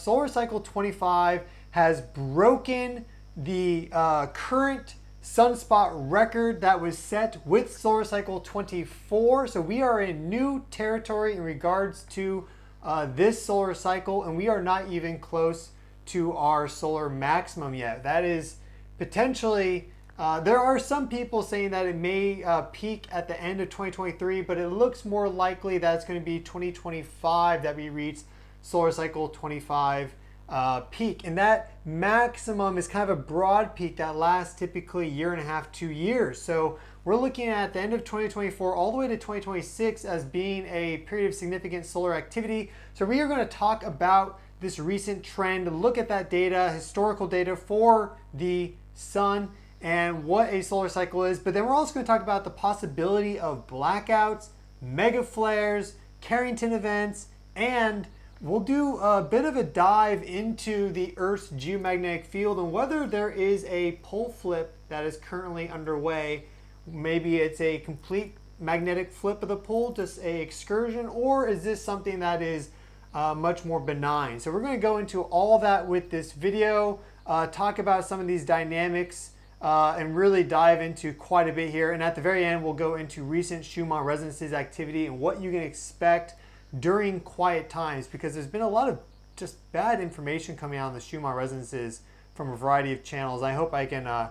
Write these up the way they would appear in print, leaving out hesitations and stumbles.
Solar cycle 25 has broken the current sunspot record that was set with solar cycle 24. So we are in new territory in regards to this solar cycle, and we are not even close to our solar maximum yet. That is potentially, there are some people saying that it may peak at the end of 2023, but it looks more likely that it's going to be 2025 that we reach solar cycle 25 peak. And that maximum is kind of a broad peak that lasts typically a year and a half, 2 years. So we're looking at the end of 2024 all the way to 2026 as being a period of significant solar activity. So we are going to talk about this recent trend, look at that data, historical data for the sun and what a solar cycle is. But then we're also going to talk about the possibility of blackouts, mega flares, Carrington events, and we'll do a bit of a dive into the Earth's geomagnetic field and whether there is a pole flip that is currently underway. Maybe it's a complete magnetic flip of the pole, just an excursion, or is this something that is much more benign? So we're going to go into all that with this video, talk about some of these dynamics, and really dive into quite a bit here. And at the very end, we'll go into recent Schumann resonances activity and what you can expect during quiet times, because there's been a lot of just bad information coming out on the Schumann resonances from a variety of channels. I hope I can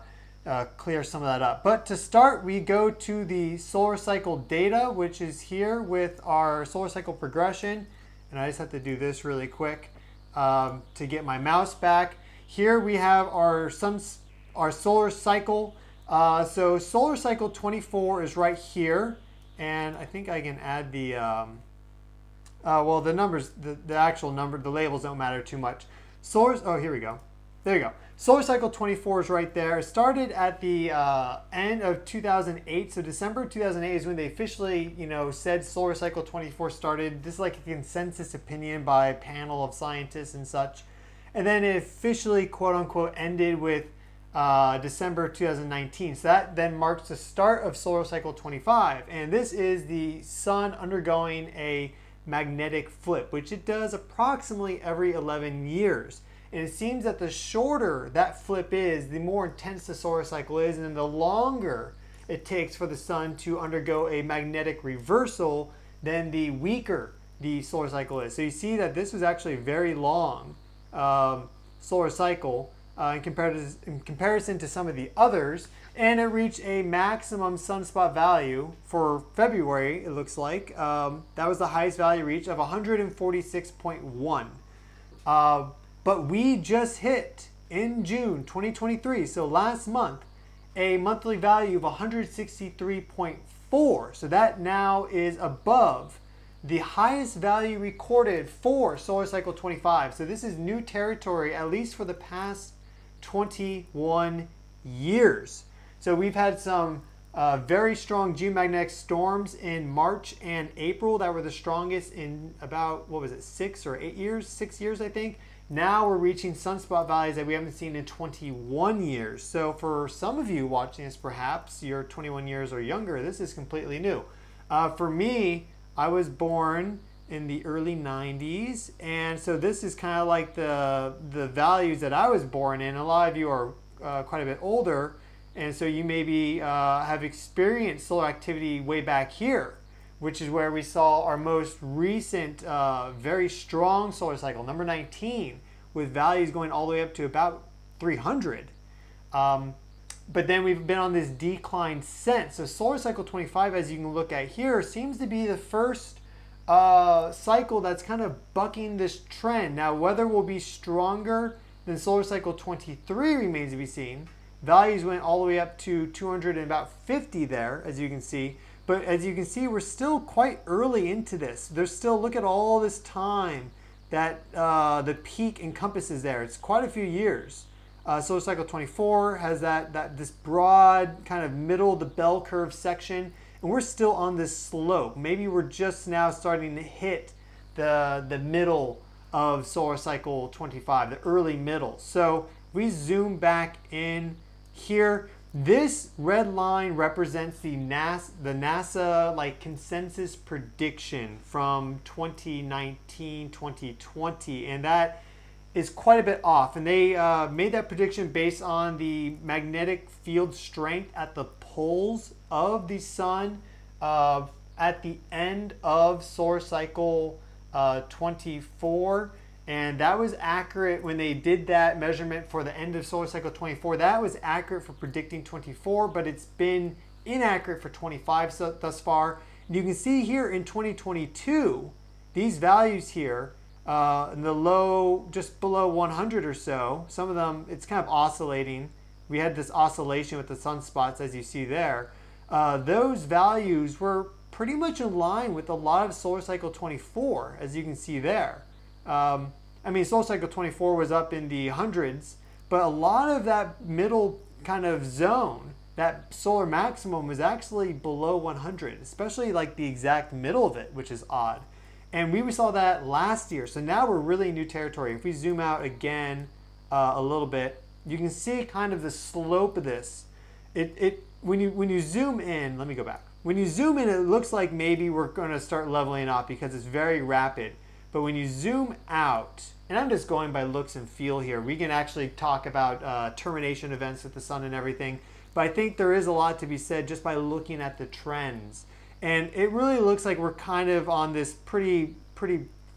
clear some of that up. But to start, we go to the solar cycle data, which is here with our solar cycle progression. And I just have to do this really quick to get my mouse back. Here we have our solar cycle. So solar cycle 24 is right here. And I think I can add the well, the numbers, the actual number, the labels don't matter too much. Oh, here we go. There you go. Solar cycle 24 is right there. It started at the end of 2008. So December 2008 is when they officially, said solar cycle 24 started. This is like a consensus opinion by a panel of scientists and such. And then it officially, quote unquote, ended with December 2019. So that then marks the start of solar cycle 25. And this is the sun undergoing a magnetic flip, which it does approximately every 11 years. And it seems that the shorter that flip is, the more intense the solar cycle is, and then the longer it takes for the sun to undergo a magnetic reversal, then the weaker the solar cycle is. So you see that this was actually a very long solar cycle in comparison to some of the others, and it reached a maximum sunspot value for February, it looks like. That was the highest value reached of 146.1. But we just hit in June 2023, so last month, a monthly value of 163.4. So that now is above the highest value recorded for solar cycle 25. So this is new territory, at least for the past 21 years. So we've had some very strong geomagnetic storms in March and April that were the strongest in about, 6 or 8 years? 6 years, I think. Now we're reaching sunspot values that we haven't seen in 21 years. So for some of you watching this, perhaps you're 21 years or younger, this is completely new. For me, I was born in the early 90s, and so this is kind of like the values that I was born in. A lot of you are quite a bit older, and so you maybe have experienced solar activity way back here, which is where we saw our most recent very strong solar cycle, number 19, with values going all the way up to about 300. But then we've been on this decline since. So solar cycle 25, as you can look at here, seems to be the first cycle that's kind of bucking this trend. Now, whether we'll be stronger than solar cycle 23 remains to be seen. Values went all the way up to 250 there, as you can see. But as you can see, we're still quite early into this. There's still, look at all this time that the peak encompasses there. It's quite a few years. Solar cycle 24 has this broad kind of middle, the bell curve section, and we're still on this slope. Maybe we're just now starting to hit the middle of solar cycle 25, the early middle. So we zoom back in here. This red line represents the NASA like consensus prediction from 2019, 2020, and that is quite a bit off. And they made that prediction based on the magnetic field strength at the poles of the sun at the end of solar cycle 24. And that was accurate when they did that measurement for the end of solar cycle 24. That was accurate for predicting 24, but it's been inaccurate for 25 thus far. And you can see here in 2022, these values here, in the low, just below 100 or so, some of them, it's kind of oscillating. We had this oscillation with the sunspots, as you see there. Those values were pretty much in line with a lot of solar cycle 24, as you can see there. I mean, solar cycle 24 was up in the hundreds, but a lot of that middle kind of zone, that solar maximum, was actually below 100, especially like the exact middle of it, which is odd. And we saw that last year. So now we're really in new territory. If we zoom out again a little bit, you can see kind of the slope of this. When you zoom in, let me go back. When you zoom in, it looks like maybe we're going to start leveling off because it's very rapid. But when you zoom out, and I'm just going by looks and feel here, we can actually talk about termination events with the sun and everything. But I think there is a lot to be said just by looking at the trends. And it really looks like we're kind of on this pretty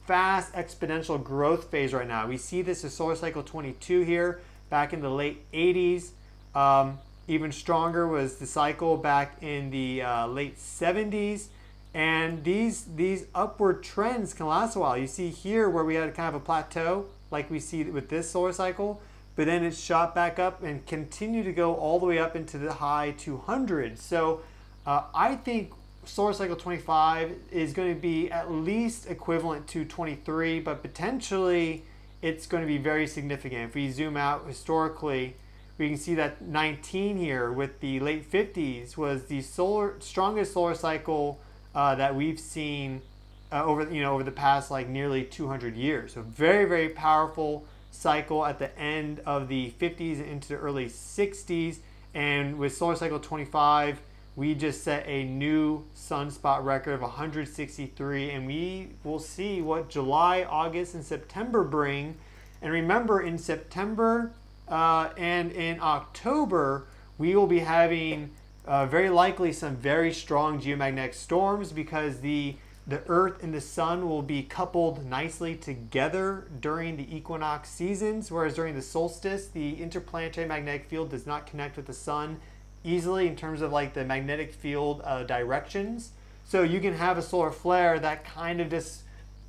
fast exponential growth phase right now. We see this as solar cycle 22 here, back in the late 80s. Even stronger was the cycle back in the late 70s. And these upward trends can last a while. You see here where we had kind of a plateau, like we see with this solar cycle, but then it shot back up and continued to go all the way up into the high 200s. So I think solar cycle 25 is going to be at least equivalent to 23, but potentially it's going to be very significant. If we zoom out historically, we can see that 19 here with the late 50s was the strongest solar cycle that we've seen over the past like nearly 200 years. So very, very powerful cycle at the end of the 50s and into the early 60s. And with solar cycle 25, we just set a new sunspot record of 163, and we will see what July, August, and September bring. And remember, in September and in October, we will be having very likely some very strong geomagnetic storms because the Earth and the Sun will be coupled nicely together during the equinox seasons, whereas during the solstice, the interplanetary magnetic field does not connect with the Sun easily in terms of like the magnetic field directions. So you can have a solar flare that kind of just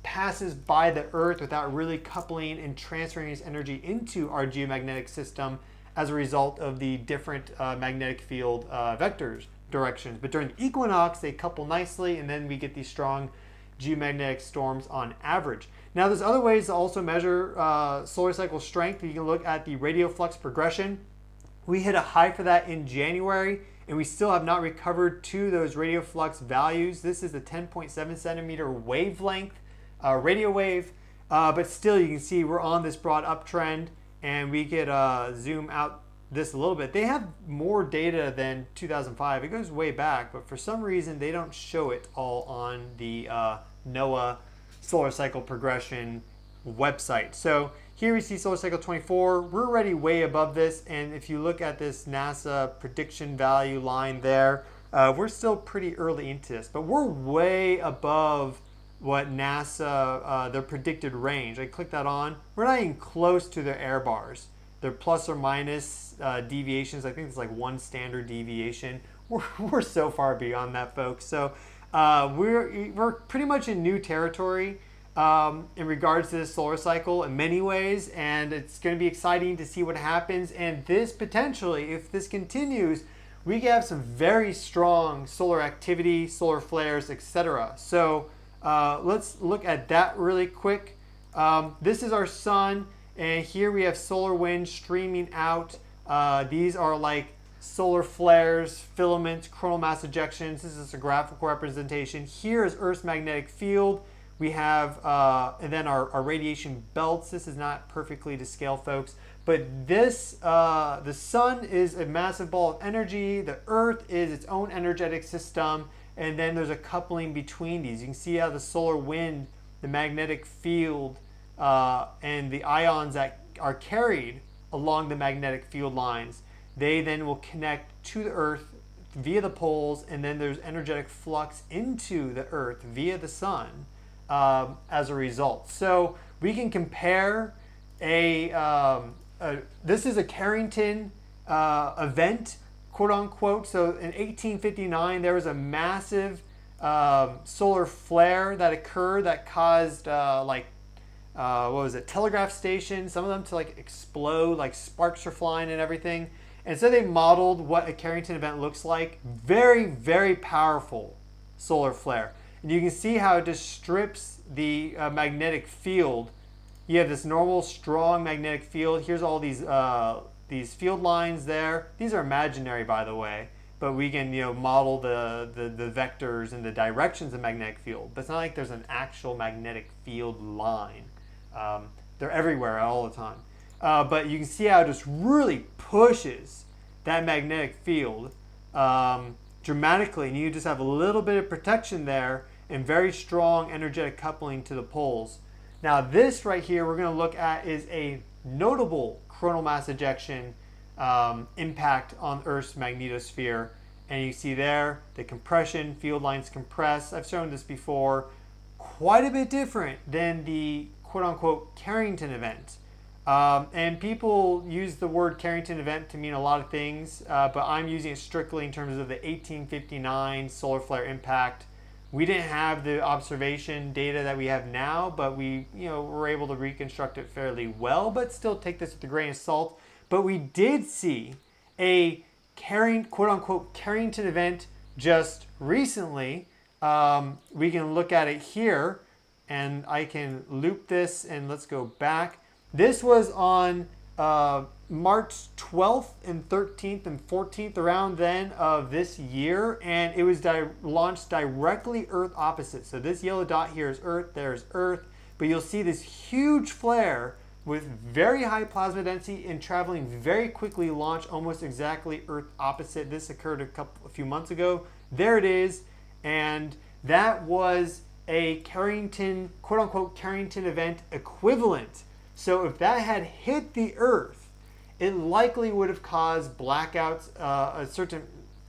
passes by the Earth without really coupling and transferring its energy into our geomagnetic system as a result of the different magnetic field vectors directions. But during the equinox, they couple nicely, and then we get these strong geomagnetic storms on average. Now, there's other ways to also measure solar cycle strength. You can look at the radial flux progression. We hit a high for that in January, and we still have not recovered to those radial flux values. This is the 10.7 centimeter wavelength radio wave, but still you can see we're on this broad uptrend, and we could zoom out this a little bit. They have more data than 2005. It goes way back, but for some reason they don't show it all on the NOAA solar cycle progression website. So here we see solar cycle 24. We're already way above this, and if you look at this NASA prediction value line there, we're still pretty early into this, but we're way above what NASA, their predicted range. I click that on. We're not even close to their error bars. Their plus or minus deviations, I think it's like one standard deviation. We're so far beyond that, folks. So we're pretty much in new territory in regards to this solar cycle in many ways, and it's going to be exciting to see what happens. And this potentially, if this continues, we can have some very strong solar activity, solar flares, etc. So let's look at that really quick. This is our sun, and here we have solar winds streaming out. These are like solar flares, filaments, coronal mass ejections. This is a graphical representation. Here is Earth's magnetic field. We have, and then our radiation belts. This is not perfectly to scale, folks, but this, the sun is a massive ball of energy. The Earth is its own energetic system. And then there's a coupling between these. You can see how the solar wind, the magnetic field, and the ions that are carried along the magnetic field lines, they then will connect to the Earth via the poles, and then there's energetic flux into the Earth via the sun as a result. So we can compare this is a Carrington event, quote unquote. So in 1859, there was a massive solar flare that occurred that caused what was it, telegraph stations, some of them to like explode, like sparks are flying and everything. And so they modeled what a Carrington event looks like. Very, very powerful solar flare. And you can see how it just strips the magnetic field. You have this normal, strong magnetic field. Here's all these field lines there. These are imaginary, by the way, but we can model the vectors and the directions of magnetic field. But it's not like there's an actual magnetic field line. They're everywhere all the time. But you can see how it just really pushes that magnetic field dramatically, and you just have a little bit of protection there and very strong energetic coupling to the poles. Now this right here we're going to look at is a notable coronal mass ejection impact on Earth's magnetosphere. And you see there the compression, field lines compress. I've shown this before. Quite a bit different than the quote-unquote Carrington event. And people use the word Carrington event to mean a lot of things, but I'm using it strictly in terms of the 1859 solar flare impact. We didn't have the observation data that we have now, but we were able to reconstruct it fairly well, but still take this with a grain of salt. But we did see a quote-unquote Carrington event just recently. We can look at it here, and I can loop this, and let's go back. This was on March 12th and 13th and 14th, around then of this year, and it was launched directly Earth opposite. So this yellow dot here is Earth, there's Earth, but you'll see this huge flare with very high plasma density and traveling very quickly, launch almost exactly Earth opposite. This occurred a few months ago. There it is, and that was a Carrington, quote-unquote Carrington event equivalent. So if that had hit the Earth, it likely would have caused blackouts certain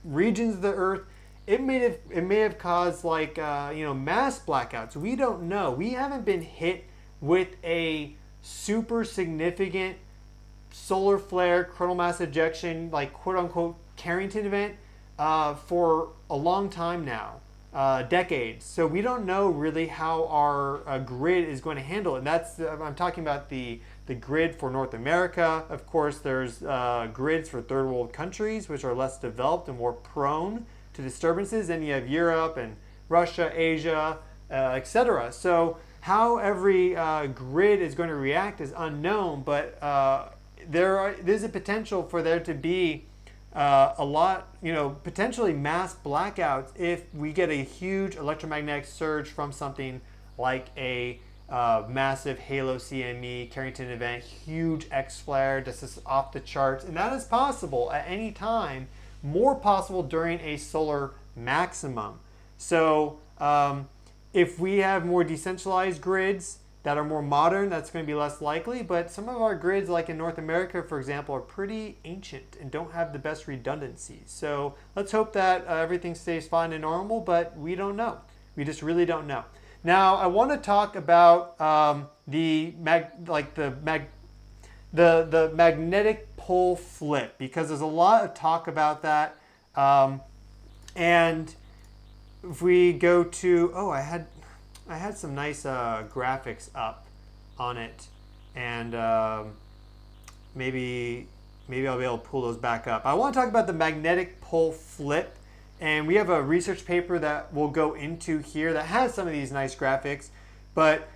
regions of the Earth. It may have caused mass blackouts. We don't know. We haven't been hit with a super significant solar flare, coronal mass ejection, like quote-unquote Carrington event for a long time now. Decades. So we don't know really how our grid is going to handle it. And that's I'm talking about the grid for North America. Of course, there's grids for third world countries, which are less developed and more prone to disturbances. Then you have Europe and Russia, Asia, etc. So how every grid is going to react is unknown, but there's a potential for there to be a lot, potentially mass blackouts if we get a huge electromagnetic surge from something like a massive halo CME, Carrington event, huge X flare, this is off the charts. And that is possible at any time, more possible during a solar maximum. So if we have more decentralized grids that are more modern, that's going to be less likely. But some of our grids, like in North America, for example, are pretty ancient and don't have the best redundancies. So let's hope that everything stays fine and normal, but we don't know. We just really don't know. Now, I want to talk about the magnetic pole flip, because there's a lot of talk about that. And if we go to, I had some nice graphics up on it, and maybe I'll be able to pull those back up. I want to talk about the magnetic pole flip, and we have a research paper that we'll go into here that has some of these nice graphics, but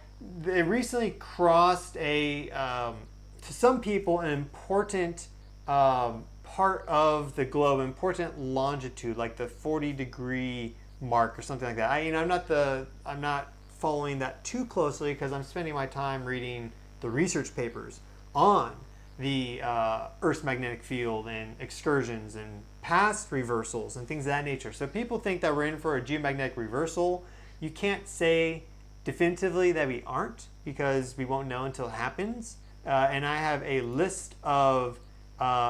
they recently crossed to some people, an important part of the globe, important longitude, like the 40-degree mark or something like that. I'm not following that too closely because I'm spending my time reading the research papers on the Earth's magnetic field and excursions and past reversals and things of that nature. So people think that we're in for a geomagnetic reversal. You can't say definitively that we aren't, because we won't know until it happens. And I have a list of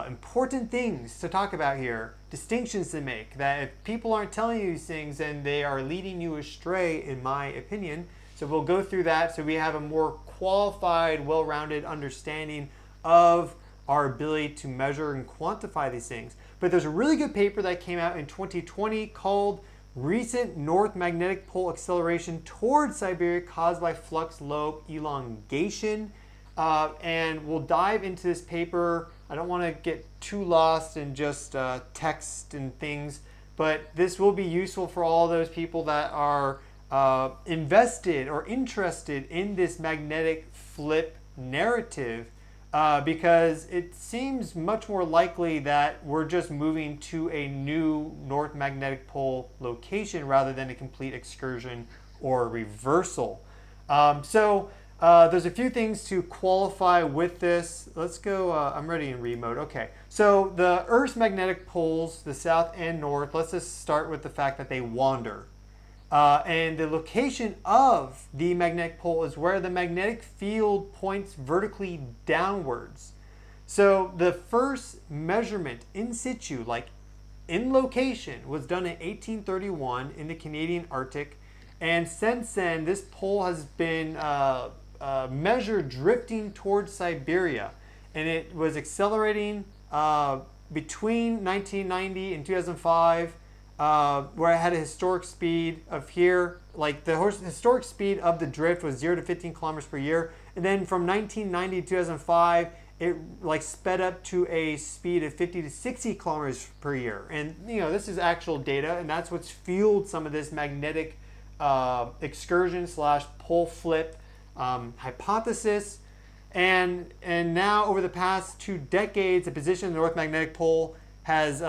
important things to talk about here, distinctions to make, that if people aren't telling you these things, then they are leading you astray, in my opinion. So we'll go through that so we have a more qualified, well-rounded understanding of our ability to measure and quantify these things. But there's a really good paper that came out in 2020 called Recent North Magnetic Pole Acceleration Towards Siberia Caused by Flux Lobe Elongation. And we'll dive into this paper. I don't want to get too lost in just text and things, but this will be useful for all those people that are invested or interested in this magnetic flip narrative, because it seems much more likely that we're just moving to a new North Magnetic Pole location rather than a complete excursion or reversal. There's a few things to qualify with this. Let's go, I'm ready in read mode. Okay, so the Earth's magnetic poles, the south and north, let's just start with the fact that they wander. And the location of the magnetic pole is where the magnetic field points vertically downwards. So the first measurement in situ, like in location, was done in 1831 in the Canadian Arctic. And since then, this pole has been measured drifting towards Siberia, and it was accelerating between 1990 and 2005, where it had a historic speed of here, like the historic speed of the drift was 0 to 15 kilometers per year, and then from 1990 to 2005 it like sped up to a speed of 50 to 60 kilometers per year. And you know, this is actual data, and that's what's fueled some of this magnetic excursion slash pole flip hypothesis. And now over the past 2 decades, the position of the North Magnetic Pole has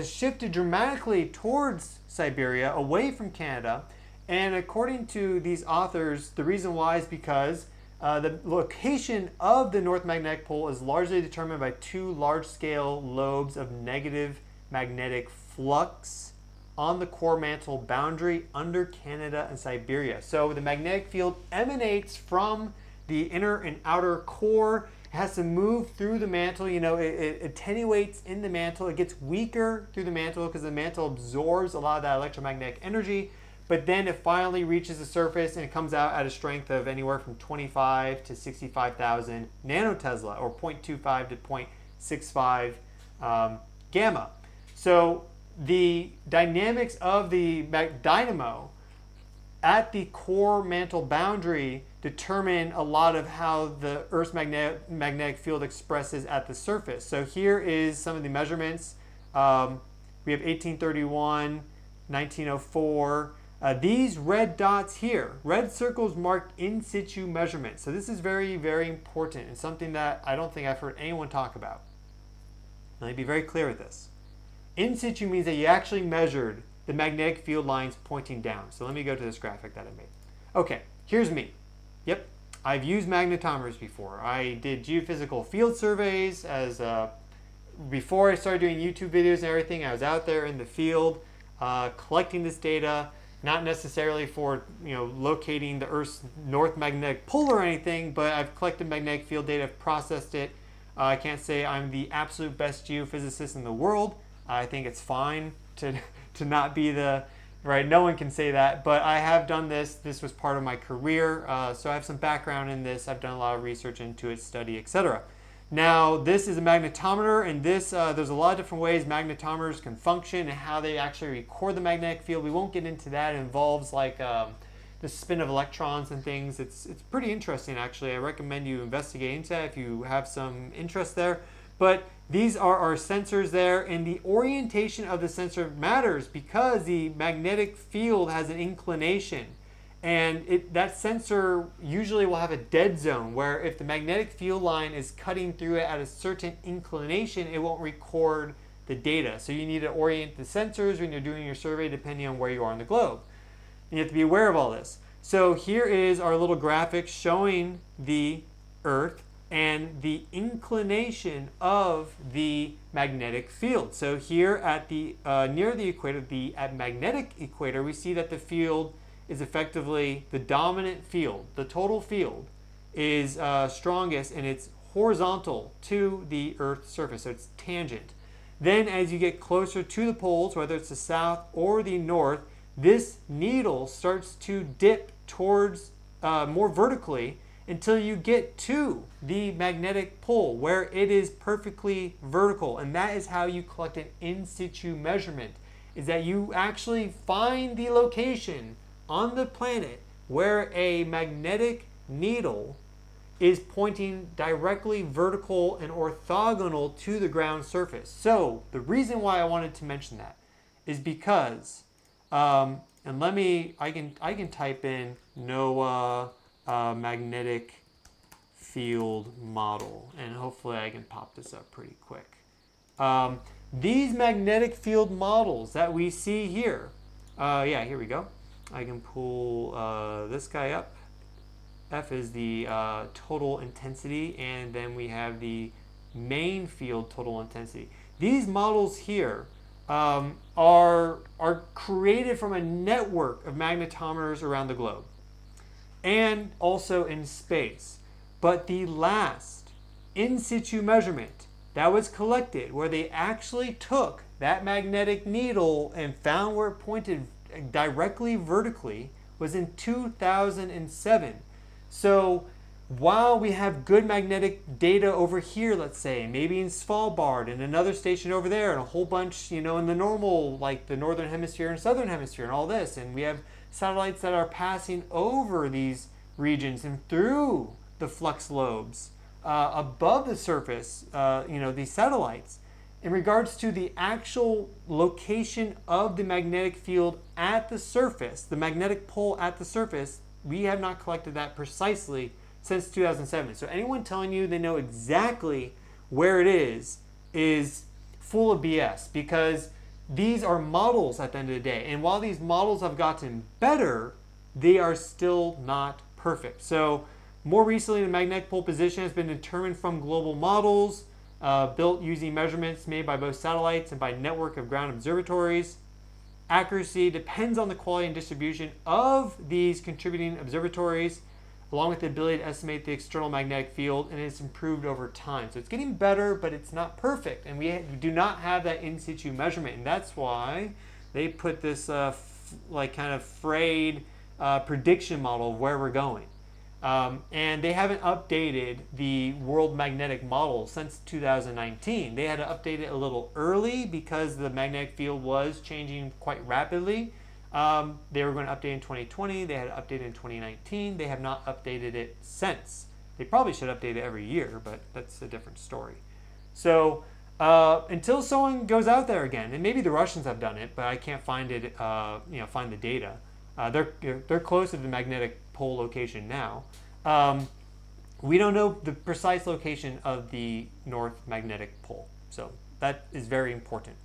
shifted dramatically towards Siberia, away from Canada. And according to these authors, the reason why is because the location of the North Magnetic Pole is largely determined by 2 large-scale lobes of negative magnetic flux on the core mantle boundary under Canada and Siberia. So the magnetic field emanates from the inner and outer core. It has to move through the mantle. You know, it attenuates in the mantle. It gets weaker through the mantle because the mantle absorbs a lot of that electromagnetic energy. But then it finally reaches the surface and it comes out at a strength of anywhere from 25 to 65,000 nanotesla, or 0.25 to 0.65 gamma. So the dynamics of the dynamo at the core mantle boundary determine a lot of how the Earth's magnetic field expresses at the surface. So here is some of the measurements. We have 1831, 1904. These red dots here, red circles mark in situ measurements. So this is very, very important and something that I don't think I've heard anyone talk about. Let me be very clear with this. In situ means that you actually measured the magnetic field lines pointing down. So let me go to this graphic that I made. Okay, here's me. Yep, I've used magnetometers before. I did geophysical field surveys before I started doing YouTube videos and everything. I was out there in the field collecting this data, not necessarily for locating the Earth's North Magnetic Pole or anything, but I've collected magnetic field data, I've processed it. I can't say I'm the absolute best geophysicist in the world. I think it's fine to not be the right. No one can say that, but I have done this. This was part of my career, so I have some background in this. I've done a lot of research into it, study, etc. Now, this is a magnetometer, and this there's a lot of different ways magnetometers can function and how they actually record the magnetic field. We won't get into that. It involves like the spin of electrons and things. It's pretty interesting, actually. I recommend you investigate into that if you have some interest there. But these are our sensors there, and the orientation of the sensor matters because the magnetic field has an inclination. And that sensor usually will have a dead zone where if the magnetic field line is cutting through it at a certain inclination, it won't record the data. So you need to orient the sensors when you're doing your survey depending on where you are on the globe. And you have to be aware of all this. So here is our little graphic showing the Earth and the inclination of the magnetic field. So here at the near the equator, at magnetic equator, we see that the field is effectively the dominant field. The total field is strongest and it's horizontal to the Earth's surface, so it's tangent. Then as you get closer to the poles, whether it's the south or the north, this needle starts to dip towards more vertically until you get to the magnetic pole where it is perfectly vertical. And that is how you collect an in situ measurement, is that you actually find the location on the planet where a magnetic needle is pointing directly vertical and orthogonal to the ground surface. So the reason why I wanted to mention that is because, and I can type in NOAA magnetic field model, and hopefully I can pop this up pretty quick. These magnetic field models that we see here, yeah, here we go. I can pull this guy up. F is the total intensity, and then we have the main field total intensity. These models here are created from a network of magnetometers around the globe and also in space. But the last in situ measurement that was collected, where they actually took that magnetic needle and found where it pointed directly vertically, was in 2007. So while we have good magnetic data over here, let's say, maybe in Svalbard and another station over there and a whole bunch, in the normal, like the northern hemisphere and southern hemisphere and all this, and we have satellites that are passing over these regions and through the flux lobes above the surface, these satellites. In regards to the actual location of the magnetic field at the surface, the magnetic pole at the surface, we have not collected that precisely since 2007. So anyone telling you they know exactly where it is full of BS, because these are models at the end of the day. And while these models have gotten better, they are still not perfect. So more recently, the magnetic pole position has been determined from global models built using measurements made by both satellites and by network of ground observatories. Accuracy depends on the quality and distribution of these contributing observatories, along with the ability to estimate the external magnetic field, and it's improved over time. So it's getting better, but it's not perfect, and we do not have that in situ measurement, and that's why they put this kind of frayed prediction model of where we're going. And they haven't updated the world magnetic model since 2019. They had to update it a little early because the magnetic field was changing quite rapidly. They were going to update in 2020. They had to update in 2019. They have not updated it since. They probably should update it every year, but that's a different story. So until someone goes out there again, and maybe the Russians have done it, but I can't find it. Find the data. They're close to the magnetic pole location now. We don't know the precise location of the North Magnetic Pole, so that is very important.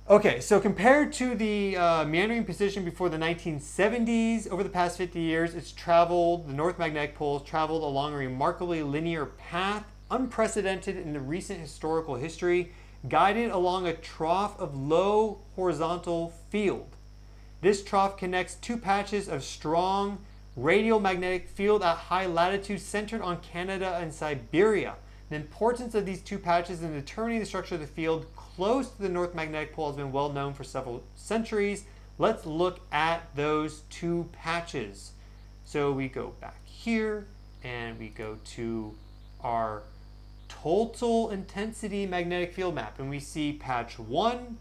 Okay, so compared to the meandering position before the 1970s, over the past 50 years, the North Magnetic Pole has traveled along a remarkably linear path, unprecedented in the recent historical history, guided along a trough of low horizontal field. This trough connects two patches of strong radial magnetic field at high latitude centered on Canada and Siberia. The importance of these two patches in determining the structure of the field close to the North Magnetic Pole has been well known for several centuries. Let's look at those two patches. So we go back here and we go to our total intensity magnetic field map, and we see patch 1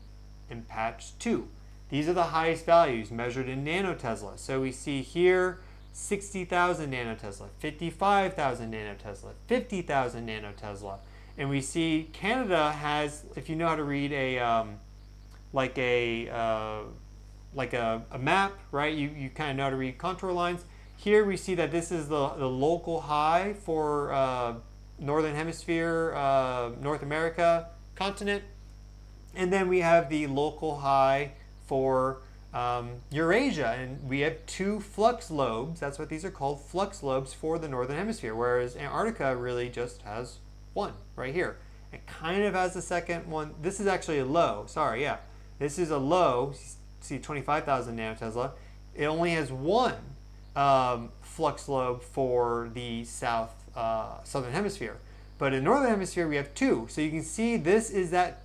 and patch 2. These are the highest values measured in nanotesla. So we see here 60,000 nanotesla, 55,000 nanotesla, 50,000 nanotesla. And we see Canada has, if you know how to read a map, right? You kind of know how to read contour lines. Here we see that this is the local high for Northern Hemisphere, North America continent. And then we have the local high for Eurasia, and we have two flux lobes. That's what these are called, flux lobes for the Northern Hemisphere, whereas Antarctica really just has one right here. It kind of has the second one. This is actually a low. Sorry, yeah. This is a low see 25,000 nanotesla. It only has one flux lobe for the southern hemisphere, but in the northern hemisphere we have two. So you can see this is that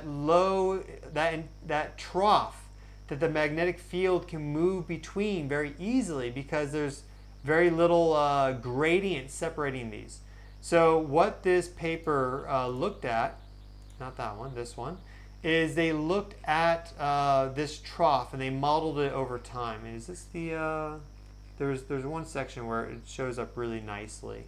low, that trough that the magnetic field can move between very easily because there's very little gradient separating these. So what this paper looked at, not that one, this one, is they looked at this trough and they modeled it over time. And is this the, there's one section where it shows up really nicely.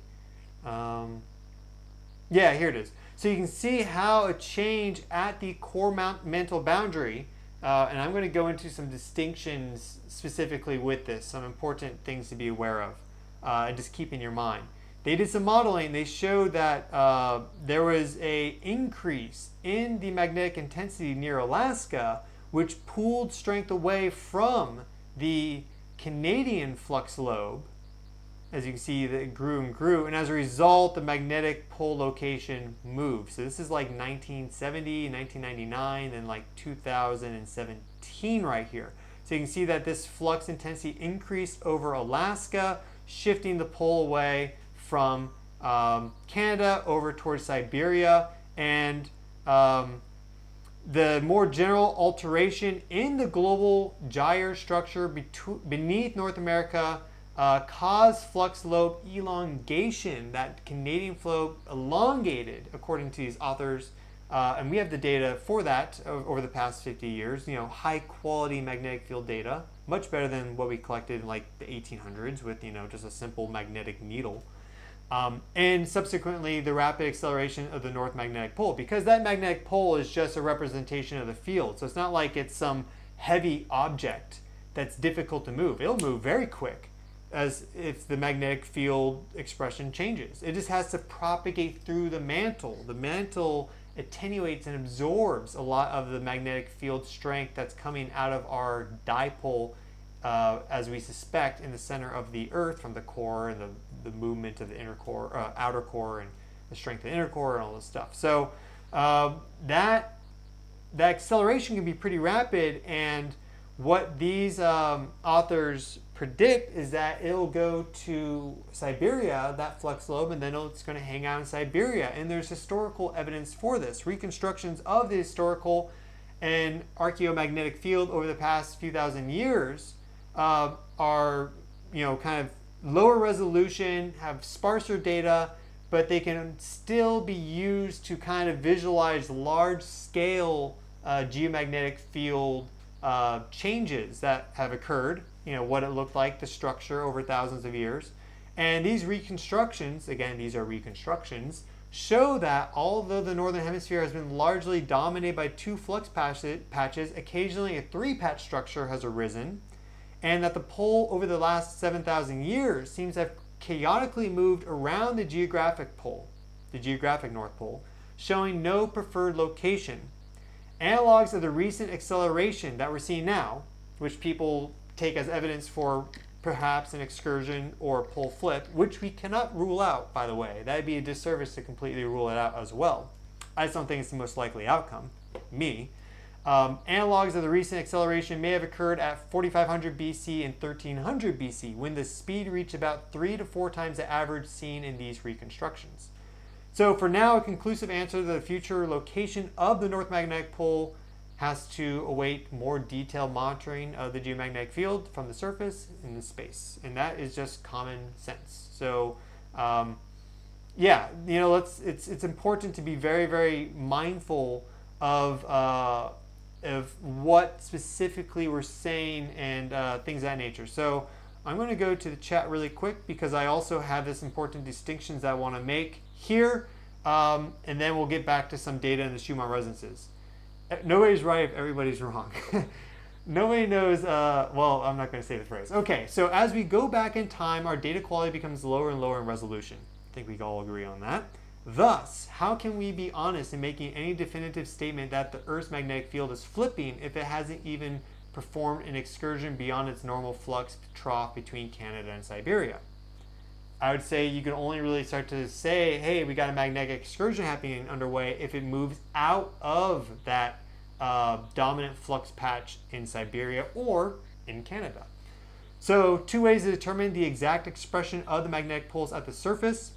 Yeah, here it is. So you can see how a change at the core mantle boundary, and I'm going to go into some distinctions specifically with this, some important things to be aware of, and just keep in your mind. They did some modeling. They showed that there was an increase in the magnetic intensity near Alaska, which pulled strength away from the Canadian flux lobe. As you can see, that it grew and grew, and as a result, the magnetic pole location moved. So this is like 1970, 1999, and like 2017 right here. So you can see that this flux intensity increased over Alaska, shifting the pole away from Canada over towards Siberia, and the more general alteration in the global gyre structure beneath North America caused flux lobe elongation. That Canadian flow elongated, according to these authors, and we have the data for that over the past 50 years. You know, high quality magnetic field data, much better than what we collected in like the 1800s with, you know, just a simple magnetic needle. And subsequently the rapid acceleration of the north magnetic pole, because that magnetic pole is just a representation of the field. So it's not like it's some heavy object that's difficult to move. It'll move very quick as if the magnetic field expression changes. It just has to propagate through the mantle. The mantle attenuates and absorbs a lot of the magnetic field strength that's coming out of our dipole, as we suspect, in the center of the Earth from the core and the movement of the inner core, outer core, and the strength of the inner core and all this stuff. So that acceleration can be pretty rapid, and what these authors predict is that it'll go to Siberia, that flux lobe, and then it's going to hang out in Siberia. And there's historical evidence for this. Reconstructions of the historical and archaeomagnetic field over the past few thousand years are, you know, kind of lower resolution, have sparser data, but they can still be used to kind of visualize large scale geomagnetic field changes that have occurred, you know, what it looked like, the structure over thousands of years. And these reconstructions, again, these are reconstructions, show that although the northern hemisphere has been largely dominated by two flux patches, occasionally a three-patch structure has arisen, and that the pole over the last 7,000 years seems to have chaotically moved around the geographic pole, the geographic North Pole, showing no preferred location. Analogs of the recent acceleration that we're seeing now, which people take as evidence for perhaps an excursion or a pole flip, which we cannot rule out, by the way. That'd be a disservice to completely rule it out as well. I just don't think it's the most likely outcome, me. Analogs of the recent acceleration may have occurred at 4500 BC and 1300 BC, when the speed reached about 3 to 4 times the average seen in these reconstructions. So for now, a conclusive answer to the future location of the North Magnetic Pole has to await more detailed monitoring of the geomagnetic field from the surface in the space. And that is just common sense. So yeah, you know, it's important to be very, very mindful of what specifically we're saying and things of that nature. So I'm going to go to the chat really quick because I also have this important distinctions that I want to make here, and then we'll get back to some data in the Schumann resonances. Nobody's right if everybody's wrong. Nobody knows, well, I'm not going to say the phrase. Okay, so as we go back in time, our data quality becomes lower and lower in resolution. I think we can all agree on that. Thus, how can we be honest in making any definitive statement that the Earth's magnetic field is flipping if it hasn't even performed an excursion beyond its normal flux trough between Canada and Siberia? I would say you can only really start to say, hey, we got a magnetic excursion happening underway if it moves out of that dominant flux patch in Siberia or in Canada. So 2 ways to determine the exact expression of the magnetic poles at the surface.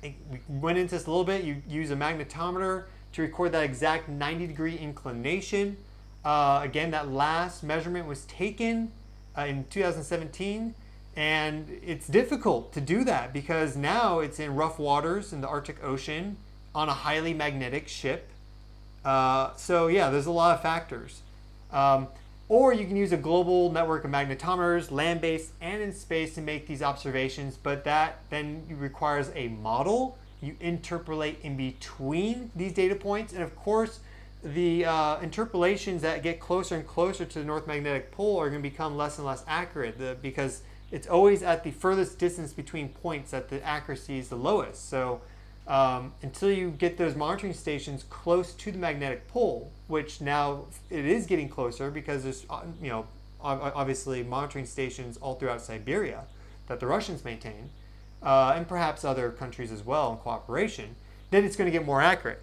We went into this a little bit. You use a magnetometer to record that exact 90-degree inclination. Again, that last measurement was taken in 2017, and it's difficult to do that because now it's in rough waters in the Arctic Ocean on a highly magnetic ship. So yeah, there's a lot of factors. Or you can use a global network of magnetometers, land-based and in space, to make these observations, but that then requires a model. You interpolate in between these data points, and of course, the interpolations that get closer and closer to the North Magnetic Pole are going to become less and less accurate because it's always at the furthest distance between points that the accuracy is the lowest. So until you get those monitoring stations close to the magnetic pole, which now it is getting closer because there's obviously monitoring stations all throughout Siberia that the Russians maintain, and perhaps other countries as well in cooperation, then it's going to get more accurate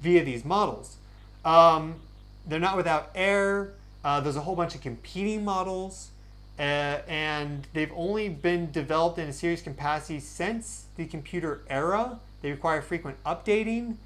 via these models. They're not without error. There's a whole bunch of competing models, and they've only been developed in a serious capacity since the computer era. They require frequent updating.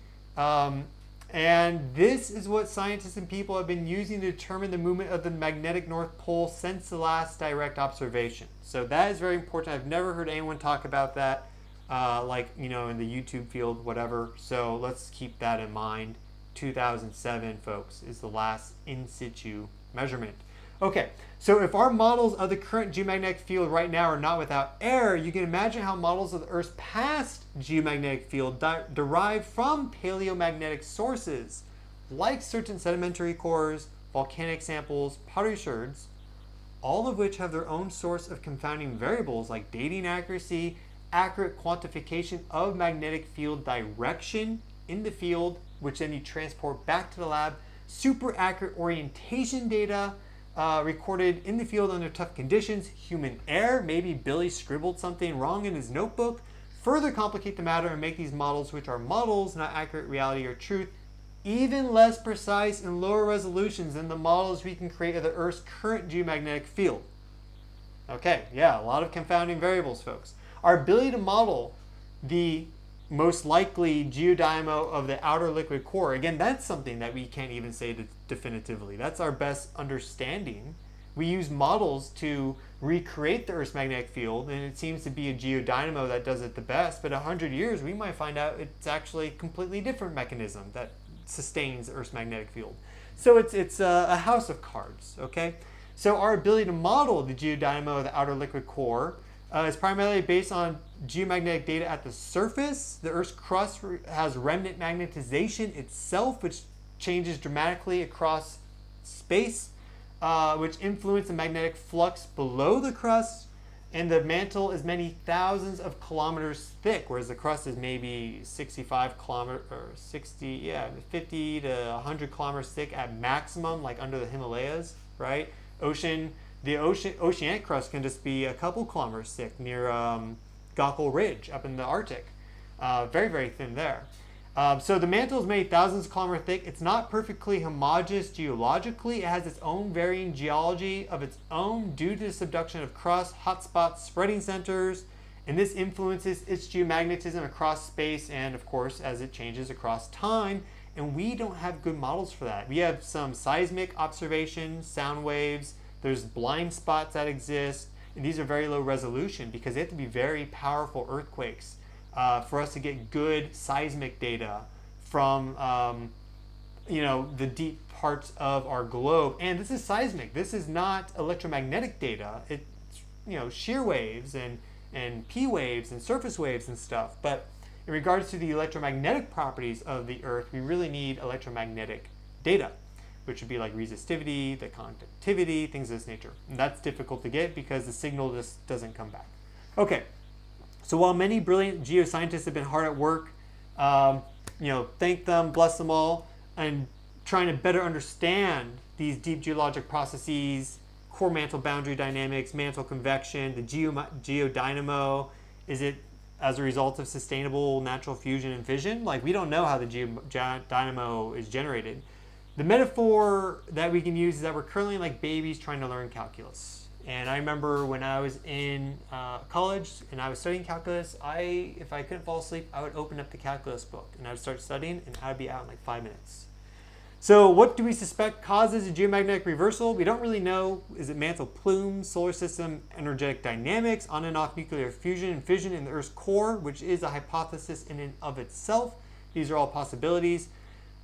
And this is what scientists and people have been using to determine the movement of the magnetic North Pole since the last direct observation. So that is very important. I've never heard anyone talk about that, in the YouTube field, whatever. So let's keep that in mind. 2007, folks, is the last in situ measurement. Okay, so if our models of the current geomagnetic field right now are not without error, you can imagine how models of the Earth's past geomagnetic field derive from paleomagnetic sources, like certain sedimentary cores, volcanic samples, pottery sherds, all of which have their own source of confounding variables like dating accuracy, accurate quantification of magnetic field direction in the field, which then you transport back to the lab, super accurate orientation data, recorded in the field under tough conditions, human error, maybe Billy scribbled something wrong in his notebook, further complicate the matter and make these models, which are models, not accurate reality or truth, even less precise and lower resolutions than the models we can create of the Earth's current geomagnetic field. Okay, yeah, a lot of confounding variables, folks. Our ability to model the most likely geodynamo of the outer liquid core, again, that's something that we can't even say definitively. That's our best understanding. We use models to recreate the Earth's magnetic field, and it seems to be a geodynamo that does it the best, but 100 years we might find out it's actually a completely different mechanism that sustains the Earth's magnetic field. So it's a house of cards, okay? So our ability to model the geodynamo of the outer liquid core is primarily based on geomagnetic data at the surface. The Earth's crust has remnant magnetization itself, which changes dramatically across space, which influence the magnetic flux below the crust. And the mantle is many thousands of kilometers thick, whereas the crust is maybe 65 kilometers or 50 to 100 kilometers thick at maximum, like under the Himalayas, right? The oceanic crust can just be a couple kilometers thick near Gokul Ridge up in the Arctic. Very, very thin there. So the mantle is many thousands of kilometers thick. It's not perfectly homogeneous geologically. It has its own varying geology of its own due to the subduction of crust, hotspots, spreading centers, and this influences its geomagnetism across space and, of course, as it changes across time. And we don't have good models for that. We have some seismic observations, sound waves. There's blind spots that exist, and these are very low resolution because they have to be very powerful earthquakes for us to get good seismic data from the deep parts of our globe. And this is seismic. This is not electromagnetic data. It's shear waves and P waves and surface waves and stuff. But in regards to the electromagnetic properties of the Earth, we really need electromagnetic data, which would be like resistivity, the conductivity, things of this nature. And that's difficult to get because the signal just doesn't come back. Okay, so while many brilliant geoscientists have been hard at work, thank them, bless them all, and trying to better understand these deep geologic processes, core mantle boundary dynamics, mantle convection, the geodynamo, is it as a result of sustainable natural fusion and fission? Like, we don't know how the geodynamo is generated. The metaphor that we can use is that we're currently like babies trying to learn calculus. And I remember when I was in college and I was studying calculus, if I couldn't fall asleep, I would open up the calculus book and I would start studying and I would be out in like 5 minutes. So what do we suspect causes a geomagnetic reversal? We don't really know. Is it mantle plumes, solar system, energetic dynamics, on and off nuclear fusion and fission in the Earth's core, which is a hypothesis in and of itself. These are all possibilities.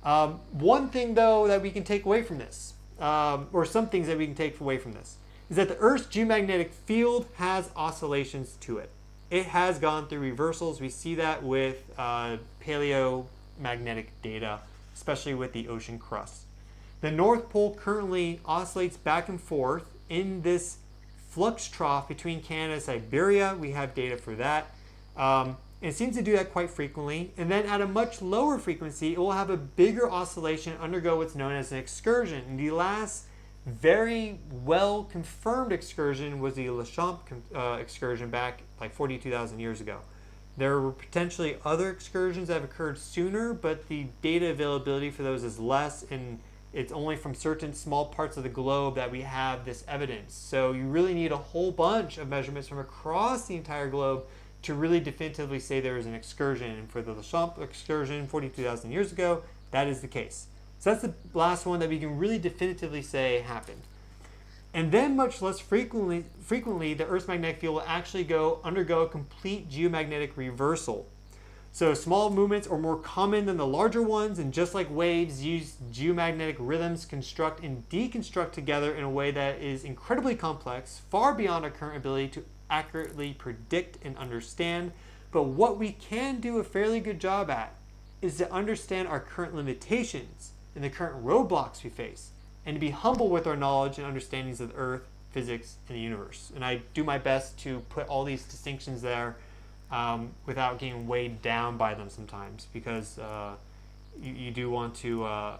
One thing, though, that we can take away from this, or some things that we can take away from this, is that the Earth's geomagnetic field has oscillations to it. It has gone through reversals. We see that with paleomagnetic data, especially with the ocean crust. The North Pole currently oscillates back and forth in this flux trough between Canada and Siberia. We have data for that. It seems to do that quite frequently. And then at a much lower frequency, it will have a bigger oscillation, undergo what's known as an excursion. And the last very well confirmed excursion was the Schumann excursion back like 42,000 years ago. There were potentially other excursions that have occurred sooner, but the data availability for those is less, and it's only from certain small parts of the globe that we have this evidence. So you really need a whole bunch of measurements from across the entire globe to really definitively say there is an excursion. And for the Schumann excursion 42,000 years ago, that is the case. So that's the last one that we can really definitively say happened. And then much less frequently, the Earth's magnetic field will actually undergo a complete geomagnetic reversal. So small movements are more common than the larger ones, and just like waves use geomagnetic rhythms, construct and deconstruct together in a way that is incredibly complex, far beyond our current ability to accurately predict and understand. But what we can do a fairly good job at is to understand our current limitations and the current roadblocks we face, and to be humble with our knowledge and understandings of the Earth, physics, and the universe. And I do my best to put all these distinctions there without getting weighed down by them sometimes, because you do want to,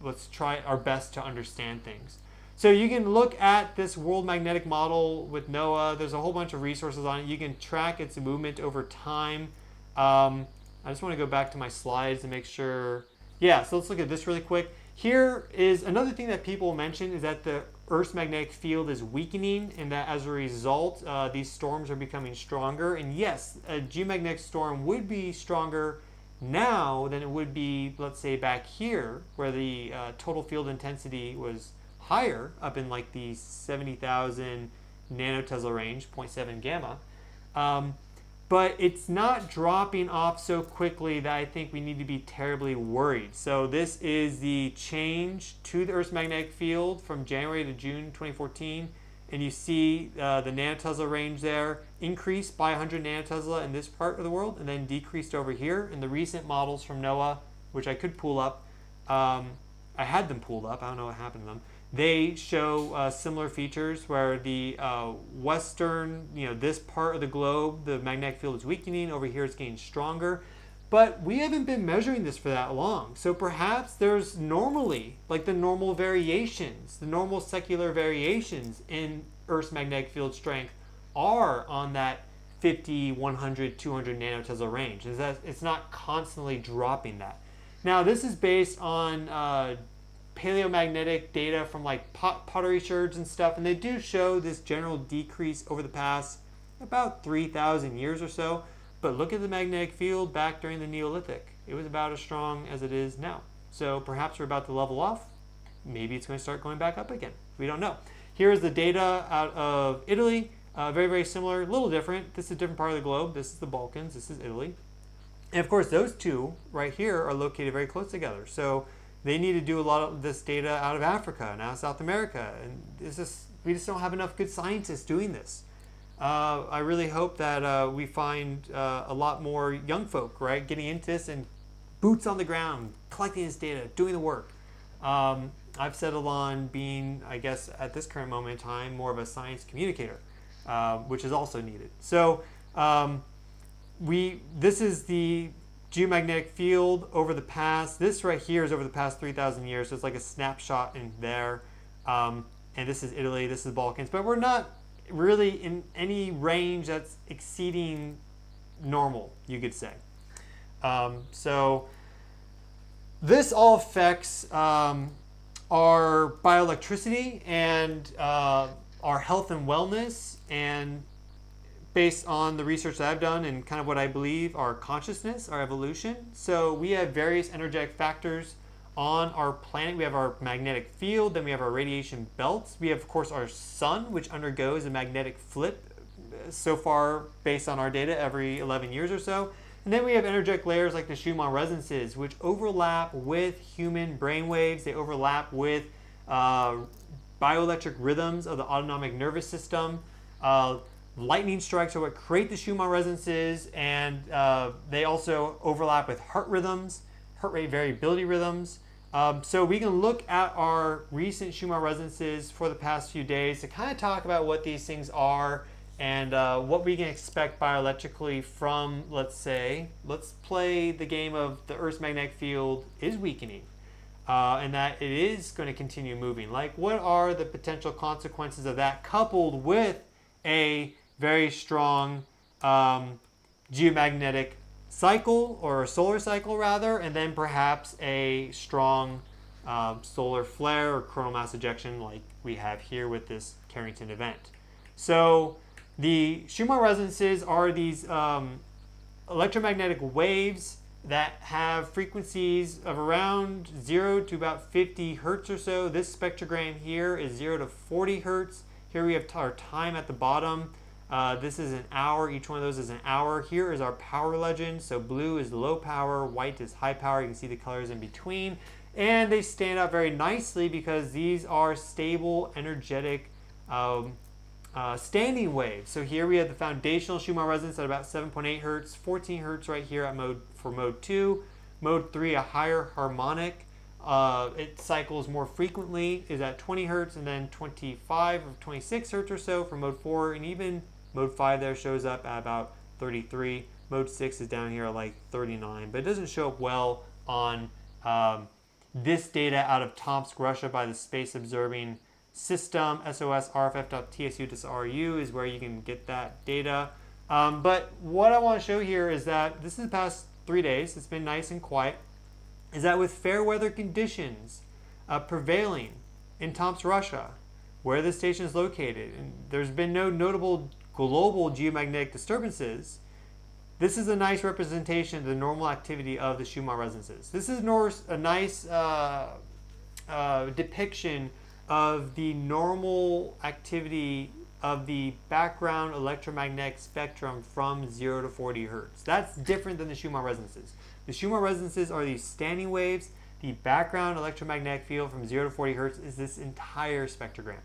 let's try our best to understand things. So you can look at this world magnetic model with NOAA. There's a whole bunch of resources on it. You can track its movement over time. I just want to go back to my slides and make sure. Yeah, so let's look at this really quick. Here is another thing that people mention, is that the Earth's magnetic field is weakening, and that as a result, these storms are becoming stronger. And yes, a geomagnetic storm would be stronger now than it would be, let's say, back here, where the total field intensity was higher, up in like the 70,000 nanotesla range, 0.7 gamma. But it's not dropping off so quickly that I think we need to be terribly worried. So this is the change to the Earth's magnetic field from January to June 2014. And you see the nanotesla range there increased by 100 nanotesla in this part of the world, and then decreased over here. In the recent models from NOAA, which I could pull up, I had them pulled up, I don't know what happened to them. They show similar features where the western, this part of the globe, the magnetic field is weakening. Over here it's getting stronger. But we haven't been measuring this for that long. So perhaps there's normally, like the normal variations, the normal secular variations in Earth's magnetic field strength are on that 50, 100, 200 nanotesla range. Is that it's not constantly dropping that. Now this is based on paleomagnetic data from like pottery sherds and stuff, and they do show this general decrease over the past about 3,000 years or so. But look at the magnetic field back during the Neolithic. It was about as strong as it is now. So perhaps we're about to level off. Maybe it's going to start going back up again. We don't know. Here's the data out of Italy. Very, very similar, a little different. This is a different part of the globe. This is the Balkans. This is Italy. And of course, those two right here are located very close together. So they need to do a lot of this data out of Africa and out of South America. And we just don't have enough good scientists doing this. I really hope that we find a lot more young folk, right, getting into this and boots on the ground, collecting this data, doing the work. I've settled on being, I guess, at this current moment in time, more of a science communicator, which is also needed. So this is the geomagnetic field over the past. This right here is over the past 3,000 years. So it's like a snapshot in there. And this is Italy. This is the Balkans. But we're not really in any range that's exceeding normal, you could say. So This all affects our bioelectricity and our health and wellness, and based on the research that I've done and kind of what I believe, our consciousness, our evolution. So we have various energetic factors on our planet. We have our magnetic field, then we have our radiation belts. We have, of course, our sun, which undergoes a magnetic flip so far based on our data every 11 years or so. And then we have energetic layers like the Schumann resonances, which overlap with human brain waves. They overlap with bioelectric rhythms of the autonomic nervous system. Lightning strikes are what create the Schumann resonances, and they also overlap with heart rhythms, heart rate variability rhythms. So we can look at our recent Schumann resonances for the past few days to kind of talk about what these things are and what we can expect bioelectrically from, let's play the game of the Earth's magnetic field is weakening and that it is going to continue moving. Like, what are the potential consequences of that, coupled with a very strong geomagnetic cycle, or a solar cycle rather, and then perhaps a strong solar flare or coronal mass ejection like we have here with this Carrington event. So the Schumann resonances are these electromagnetic waves that have frequencies of around 0 to about 50 hertz or so. This spectrogram here is 0 to 40 hertz. Here we have our time at the bottom. This is an hour. Each one of those is an hour. Here is our power legend. So blue is low power, white is high power. You can see the colors in between. And they stand out very nicely because these are stable, energetic, standing waves. So here we have the foundational Schumann resonance at about 7.8 hertz, 14 hertz right here at for mode 2. Mode 3, a higher harmonic. It cycles more frequently, is at 20 hertz, and then 25 or 26 hertz or so for mode 4, and even mode 5 there shows up at about 33. Mode 6 is down here at like 39, but it doesn't show up well on this data out of Tomsk, Russia by the Space Observing System. SOS-RFF.TSU-RU is where you can get that data. But what I want to show here is that this is the past 3 days. It's been nice and quiet. Is that with fair weather conditions prevailing in Tomsk, Russia, where the station is located, and there's been no notable global geomagnetic disturbances, this is a nice representation of the normal activity of the Schumann resonances. This is a nice depiction of the normal activity of the background electromagnetic spectrum from 0 to 40 hertz. That's different than the Schumann resonances. The Schumann resonances are these standing waves. The background electromagnetic field from 0 to 40 hertz is this entire spectrogram.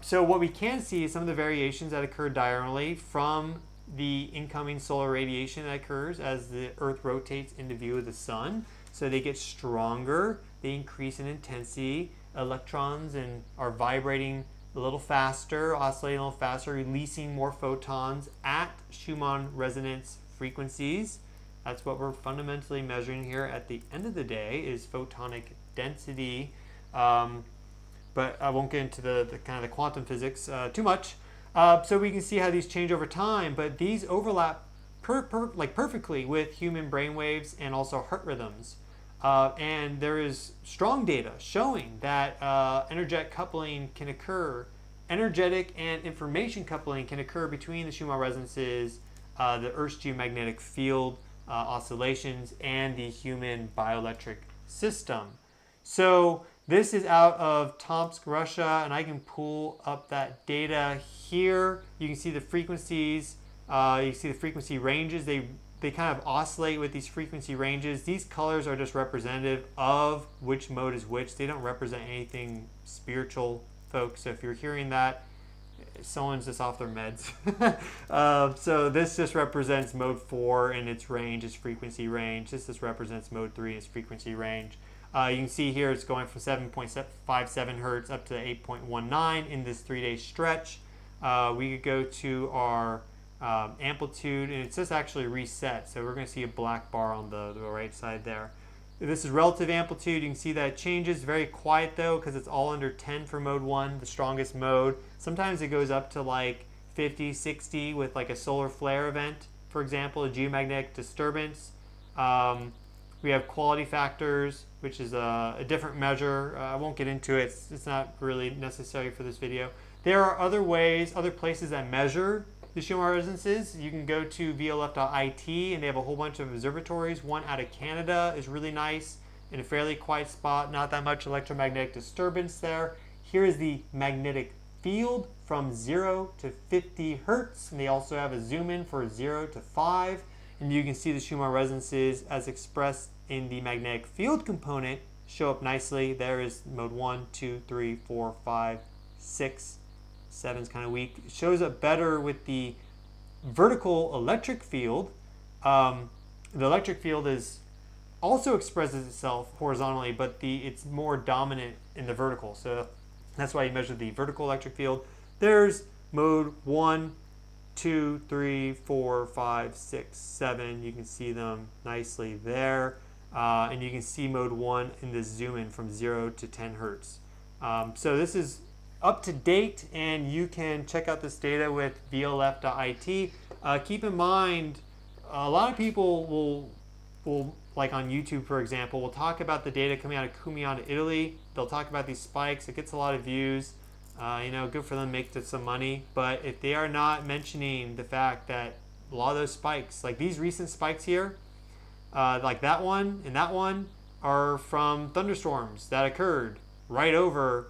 So what we can see is some of the variations that occur diurnally from the incoming solar radiation that occurs as the Earth rotates into view of the sun. So they get stronger, they increase in intensity. Electrons are vibrating a little faster, oscillating a little faster, releasing more photons at Schumann resonance frequencies. That's what we're fundamentally measuring here at the end of the day, is photonic density. But I won't get into the kind of the quantum physics too much. So we can see how these change over time, but these overlap perfectly with human brain waves and also heart rhythms. And there is strong data showing that energetic coupling can occur, energetic and information coupling can occur between the Schumann resonances, the Earth's geomagnetic field oscillations, and the human bioelectric system. So this is out of Tomsk, Russia, and I can pull up that data here. You can see the frequencies, you can see the frequency ranges. They kind of oscillate with these frequency ranges. These colors are just representative of which mode is which. They don't represent anything spiritual, folks. So if you're hearing that, someone's just off their meds. So this just represents mode 4 and its range, its frequency range. This just represents mode 3 and its frequency range. You can see here it's going from 7.57 hertz up to 8.19 in this 3-day stretch. We could go to our amplitude, and it's just actually reset. So we're going to see a black bar on the right side there. This is relative amplitude. You can see that it changes. Very quiet though, because it's all under 10 for mode 1, the strongest mode. Sometimes it goes up to like 50, 60 with like a solar flare event, for example, a geomagnetic disturbance. We have quality factors, which is a different measure. I won't get into it. It's not really necessary for this video. There are other ways, other places that measure the Schumann resonances. You can go to VLF.IT, and they have a whole bunch of observatories. One out of Canada is really nice, in a fairly quiet spot, not that much electromagnetic disturbance there. Here is the magnetic field from 0 to 50 hertz, and they also have a zoom in for 0 to 5, and you can see the Schumann resonances as expressed in the magnetic field component show up nicely. There is mode 1, 2, 3, 4, 5, 6, 7 is kind of weak. It shows up better with the vertical electric field. The electric field is also expresses itself horizontally, but it's more dominant in the vertical. So that's why you measure the vertical electric field. There's mode 1, 2, 3, 4, 5, 6, 7. You can see them nicely there. And you can see mode 1 in the zoom in from 0 to 10 hertz. So this is up to date, and you can check out this data with VLF.IT. Keep in mind, a lot of people will like on YouTube, for example, will talk about the data coming out of Schumann, Italy. They'll talk about these spikes. It gets a lot of views. Good for them, make some money. But if they are not mentioning the fact that a lot of those spikes, like these recent spikes here, like that one and that one, are from thunderstorms that occurred right over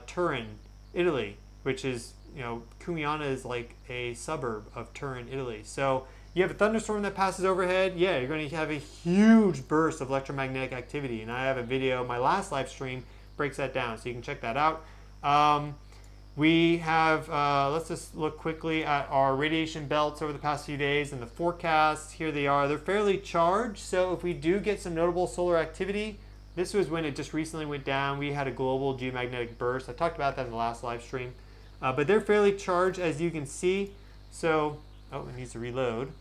Turin, Italy, which is, Cumiana is like a suburb of Turin, Italy. So you have a thunderstorm that passes overhead, yeah, you're going to have a huge burst of electromagnetic activity. And I have a video, my last live stream breaks that down, so you can check that out. We have, let's just look quickly at our radiation belts over the past few days and the forecasts. Here they are. They're fairly charged, so if we do get some notable solar activity, this was when it just recently went down. We had a global geomagnetic burst. I talked about that in the last live stream. But they're fairly charged, as you can see. So, it needs to reload.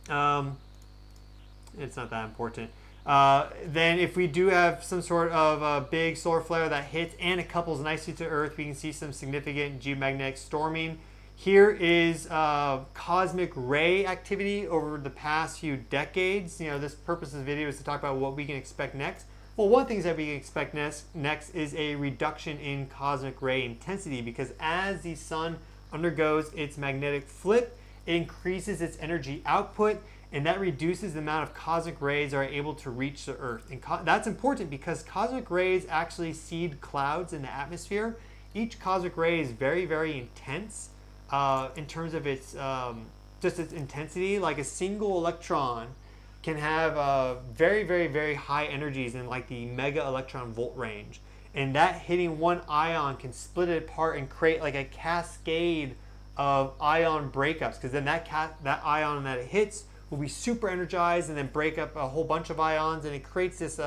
It's not that important. Then if we do have some sort of a big solar flare that hits and it couples nicely to Earth, we can see some significant geomagnetic storming. Here is cosmic ray activity over the past few decades. This purpose of this video is to talk about what we can expect next. Well, one thing that we can expect next is a reduction in cosmic ray intensity, because as the sun undergoes its magnetic flip, it increases its energy output, and that reduces the amount of cosmic rays that are able to reach the Earth. And that's important because cosmic rays actually seed clouds in the atmosphere. Each cosmic ray is very, very intense in terms of its just its intensity. Like a single electron can have very, very, very high energies in like the mega electron volt range. And that hitting one ion can split it apart and create like a cascade of ion breakups, because then that ion that it hits will be super energized and then break up a whole bunch of ions, and it creates this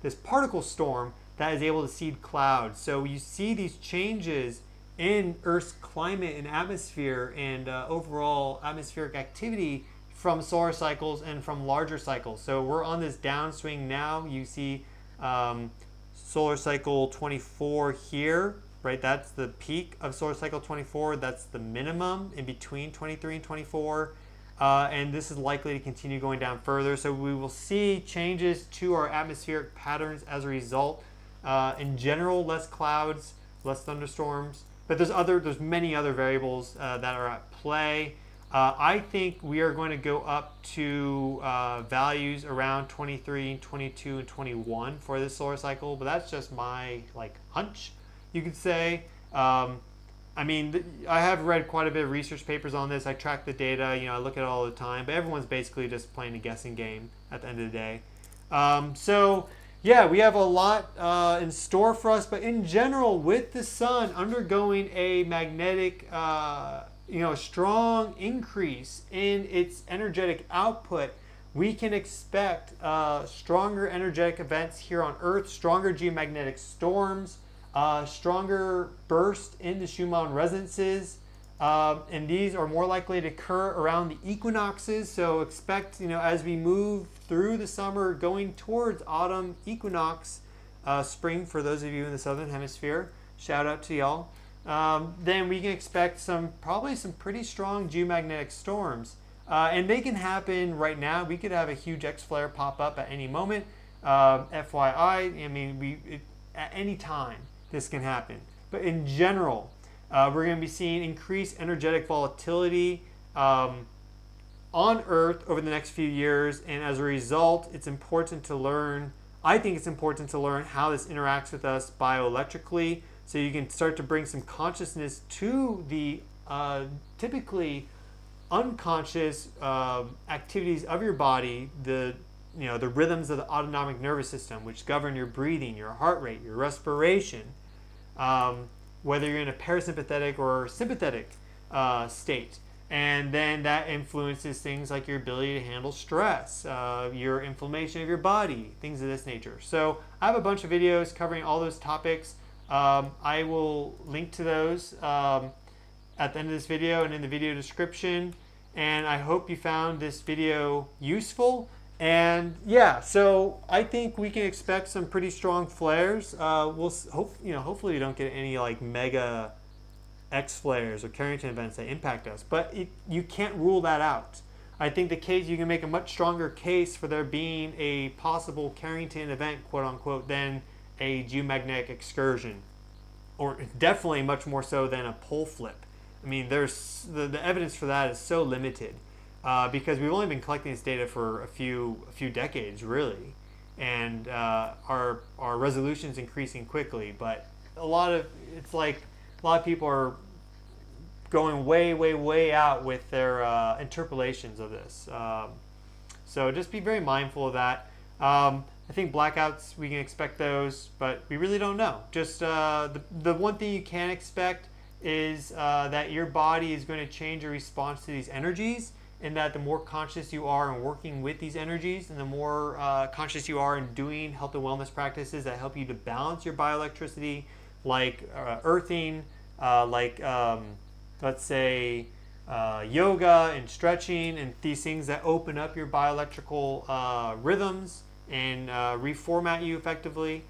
this particle storm that is able to seed clouds. So you see these changes in Earth's climate and atmosphere and overall atmospheric activity from solar cycles and from larger cycles. So we're on this downswing now. You see solar cycle 24 here, right? That's the peak of solar cycle 24. That's the minimum in between 23 and 24. And this is likely to continue going down further. So we will see changes to our atmospheric patterns as a result. In general, less clouds, less thunderstorms, but there's many other variables that are at play. I think we are going to go up to values around 23, 22, and 21 for this solar cycle, but that's just my hunch, you could say. I mean, I have read quite a bit of research papers on this. I track the data, I look at it all the time, but everyone's basically just playing a guessing game at the end of the day. So yeah, we have a lot in store for us, but in general, with the sun undergoing a magnetic, strong increase in its energetic output, we can expect stronger energetic events here on Earth, stronger geomagnetic storms, stronger burst in the Schumann resonances, and these are more likely to occur around the equinoxes. So expect, as we move through the summer, going towards autumn equinox, spring for those of you in the southern hemisphere, shout out to y'all. Then we can expect probably some pretty strong geomagnetic storms. And they can happen right now. We could have a huge X flare pop up at any moment. FYI, I mean, at any time this can happen. But in general, we're going to be seeing increased energetic volatility on Earth over the next few years. And as a result, it's important to learn, I think it's important to learn how this interacts with us bioelectrically, so you can start to bring some consciousness to the typically unconscious activities of your body, the rhythms of the autonomic nervous system, which govern your breathing, your heart rate, your respiration, whether you're in a parasympathetic or sympathetic state. And then that influences things like your ability to handle stress, your inflammation of your body, things of this nature. So I have a bunch of videos covering all those topics. I will link to those at the end of this video and in the video description. And I hope you found this video useful. And yeah, so I think we can expect some pretty strong flares. Hopefully we don't get any like mega X flares or Carrington events that impact us, but you can't rule that out. I think you can make a much stronger case for there being a possible Carrington event, quote unquote, than a geomagnetic excursion, or definitely much more so than a pole flip. I mean, there's the evidence for that is so limited because we've only been collecting this data for a few decades, really, and our resolution's increasing quickly. But a lot of people are going way out with their interpolations of this. So just be very mindful of that. I think blackouts, we can expect those, but we really don't know. Just the one thing you can expect is that your body is going to change your response to these energies, and that the more conscious you are in working with these energies, and the more conscious you are in doing health and wellness practices that help you to balance your bioelectricity, like earthing, let's say yoga and stretching, and these things that open up your bioelectrical rhythms and reformat you effectively,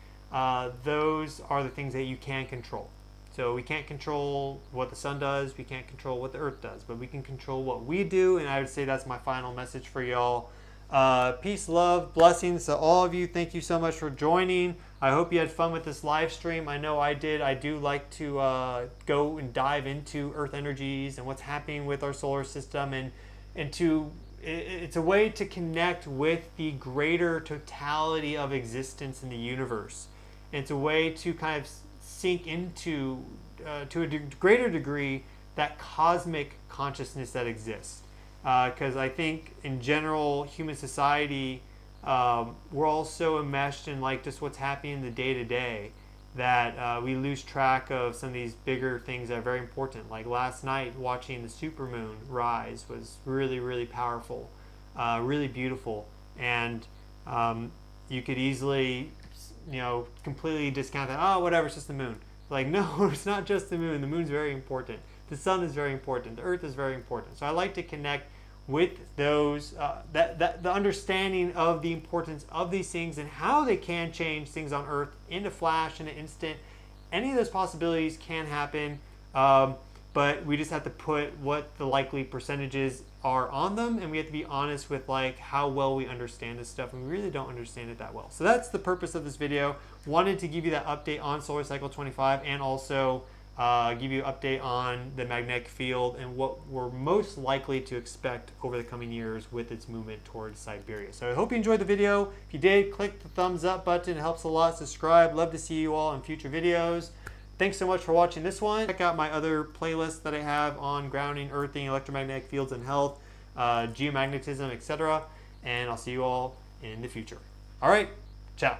those are the things that you can control. So we can't control what the sun does, we can't control what the earth does, but we can control what we do, and I would say that's my final message for y'all. Peace, love, blessings to all of you. Thank you so much for joining. I hope you had fun with this live stream. I know I did. I do like to go and dive into earth energies and what's happening with our solar system, and it's a way to connect with the greater totality of existence in the universe. It's a way to kind of sink into, to a greater degree, that cosmic consciousness that exists. Because I think in general, human society, we're all so enmeshed in like just what's happening in the day-to-day that we lose track of some of these bigger things that are very important. Like last night, watching the supermoon rise was really powerful, really beautiful, and you could easily, completely discount that. Oh, whatever, it's just the moon. Like, no, it's not just the moon. The moon's very important. The sun is very important. The earth is very important. So I like to connect with those, the understanding of the importance of these things and how they can change things on earth in a flash, in an instant. Any of those possibilities can happen, but we just have to put what the likely percentages are on them, and we have to be honest with like how well we understand this stuff, and we really don't understand it that well. So that's the purpose of this video. Wanted to give you that update on solar cycle 25, and also give you an update on the magnetic field and what we're most likely to expect over the coming years with its movement towards Siberia. So I hope you enjoyed the video. If you did, click the thumbs up button. It helps a lot. Subscribe. Love to see you all in future videos. Thanks so much for watching this one. Check out my other playlists that I have on grounding, earthing, electromagnetic fields and health, geomagnetism, etc. And I'll see you all in the future. All right, ciao.